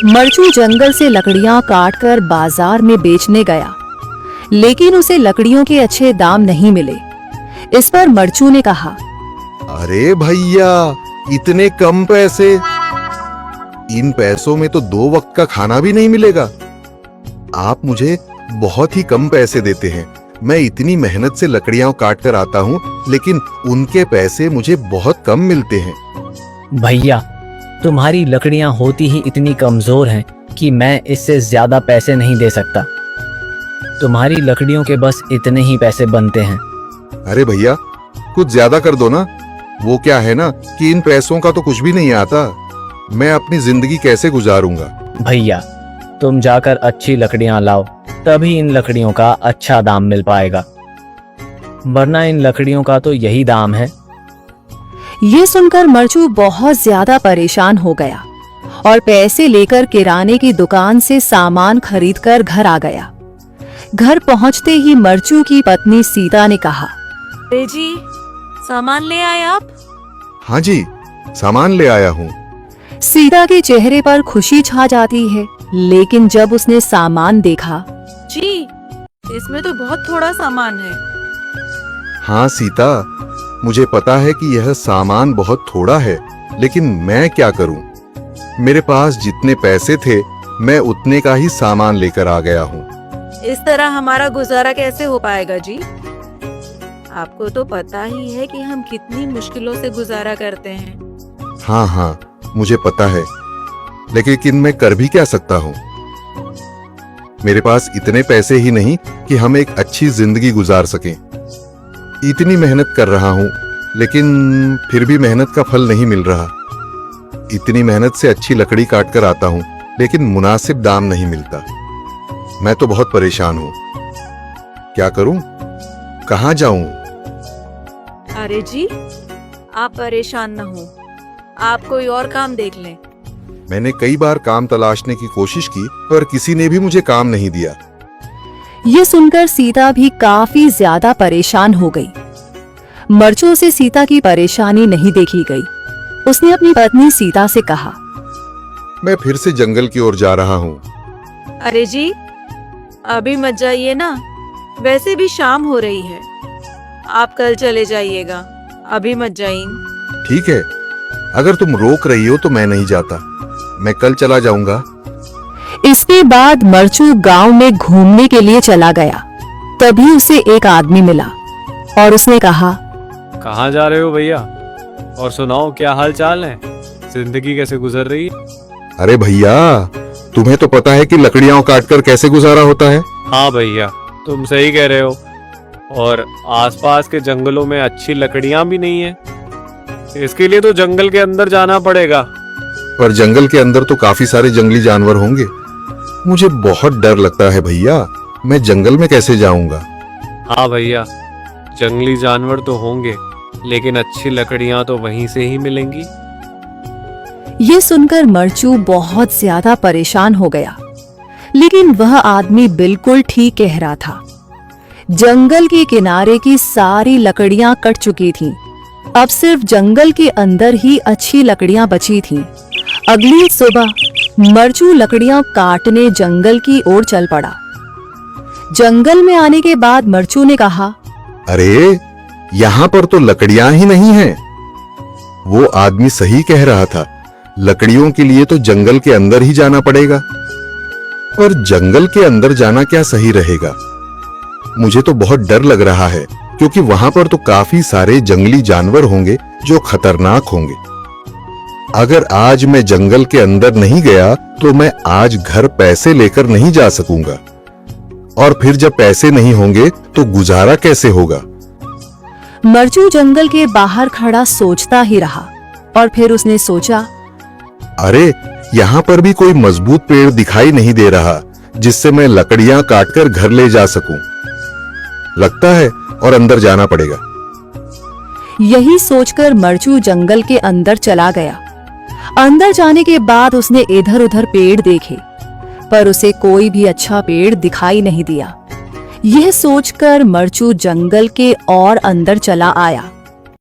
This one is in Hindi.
मरचू जंगल से लकड़ियां काटकर बाजार में बेचने गया, लेकिन उसे लकड़ियों के अच्छे दाम नहीं मिले। इस पर मरचू ने कहा, अरे भैया, इतने कम पैसे? इन पैसों में तो 2 वक्त का खाना भी नहीं मिलेगा। आप मुझे बहुत ही कम पैसे देते हैं। मैं इतनी मेहनत से लकड़ियां काट कर आता हूँ, लेकिन उनके पैसे मुझे बहुत कम मिलते हैं। भैया, तुम्हारी लकड़ियां होती ही इतनी कमजोर हैं कि मैं इससे ज्यादा पैसे नहीं दे सकता। तुम्हारी लकड़ियों के बस इतने ही पैसे बनते हैं। अरे भैया, कुछ ज्यादा कर दो ना। वो क्या है ना कि इन पैसों का तो कुछ भी नहीं आता। मैं अपनी जिंदगी कैसे गुजारूंगा? भैया, तुम जाकर अच्छी लकड़ियां लाओ, तभी इन लकड़ियों का अच्छा दाम मिल पाएगा, वरना इन लकड़ियों का तो यही दाम है। ये सुनकर मरचू बहुत ज्यादा परेशान हो गया और पैसे लेकर किराने की दुकान से सामान खरीदकर घर आ गया। घर पहुंचते ही मरचू की पत्नी सीता ने कहा, अरे जी, सामान ले आए आप? हाँ जी, सामान ले आया हूँ। सीता के चेहरे पर खुशी छा जाती है, लेकिन जब उसने सामान देखा, जी, इसमें तो बहुत थोड़ा सामान है। हाँ सीता, मुझे पता है कि यह सामान बहुत थोड़ा है, लेकिन मैं क्या करूं? मेरे पास जितने पैसे थे, मैं उतने का ही सामान लेकर आ गया हूँ। इस तरह हमारा गुजारा कैसे हो पाएगा जी? आपको तो पता ही है कि हम कितनी मुश्किलों से गुजारा करते हैं। हाँ, मुझे पता है, लेकिन मैं कर भी क्या सकता हूँ? मेरे पास इतने पैसे ही नहीं कि हम एक अच्छी जिंदगी गुजार सकें। इतनी मेहनत कर रहा हूँ, लेकिन फिर भी मेहनत का फल नहीं मिल रहा। इतनी मेहनत से अच्छी लकड़ी काट कर आता हूँ, लेकिन मुनासिब दाम नहीं मिलता। मैं तो बहुत परेशान हूँ। क्या करूँ? कहाँ जाऊँ? अरे जी, आप परेशान न हो, आप कोई और काम देख लें। मैंने कई बार काम तलाशने की कोशिश की, पर किसी ने भी मुझे काम नहीं दिया। ये सुनकर सीता भी काफी ज्यादा परेशान हो गई। मरचू से सीता की परेशानी नहीं देखी गई। उसने अपनी पत्नी सीता से कहा, मैं फिर से जंगल की ओर जा रहा हूँ। अरे जी, अभी मत जाइए ना, वैसे भी शाम हो रही है। आप कल चले जाइएगा, अभी मत जाइए। ठीक है, अगर तुम रोक रही हो तो मैं नहीं जाता। मैं कल चला जाऊंगा। इसके बाद मरचू गांव में घूमने के लिए चला गया। तभी उसे एक आदमी मिला और उसने कहा, कहाँ जा रहे हो भैया? और सुनाओ, क्या हाल चाल है? जिंदगी कैसे गुजर रही है? अरे भैया, तुम्हें तो पता है कि लकड़ियां काटकर कैसे गुजारा होता है। हाँ भैया, तुम सही कह रहे हो। और आसपास के जंगलों में अच्छी लकड़ियां भी नहीं है। इसके लिए तो जंगल के अंदर जाना पड़ेगा। पर जंगल के अंदर तो काफी सारे जंगली जानवर होंगे। मुझे बहुत डर लगता है भैया, मैं जंगल में कैसे जाऊंगा? हाँ भैया, जंगली जानवर तो होंगे, लेकिन अच्छी लकड़ियां तो वहीं से ही मिलेंगी। ये सुनकर मरचू बहुत ज्यादा परेशान हो गया, लेकिन वह आदमी बिल्कुल ठीक कह रहा था। जंगल के किनारे की सारी लकड़ियां कट चुकी थीं। अब सिर्फ जंगल के अंदर ही अच्छी लकड़ियां बची थीं। अगली सुबह मरचू लकड़ियां काटने जंगल की ओर चल पड़ा। जंगल में आने के बाद मरचू ने कहा, अरे, यहाँ पर तो लकड़ियां ही नहीं हैं। वो आदमी सही कह रहा था, लकड़ियों के लिए तो जंगल के अंदर ही जाना पड़ेगा। और जंगल के अंदर जाना क्या सही रहेगा? मुझे तो बहुत डर लग रहा है, क्योंकि वहां पर तो काफी सारे जंगली जानवर होंगे जो खतरनाक होंगे। अगर आज मैं जंगल के अंदर नहीं गया तो मैं आज घर पैसे लेकर नहीं जा सकूंगा, और फिर जब पैसे नहीं होंगे तो गुजारा कैसे होगा? मरचू जंगल के बाहर खड़ा सोचता ही रहा और फिर उसने सोचा, अरे, यहाँ पर भी कोई मजबूत पेड़ दिखाई नहीं दे रहा जिससे मैं लकड़ियां काटकर घर ले जा सकूं। लगता है और अंदर जाना पड़ेगा। यही सोचकर मरचू जंगल के अंदर चला गया। अंदर जाने के बाद उसने इधर उधर पेड़ देखे, पर उसे कोई भी अच्छा पेड़ दिखाई नहीं दिया। यह सोचकर मरचू जंगल के और अंदर चला आया।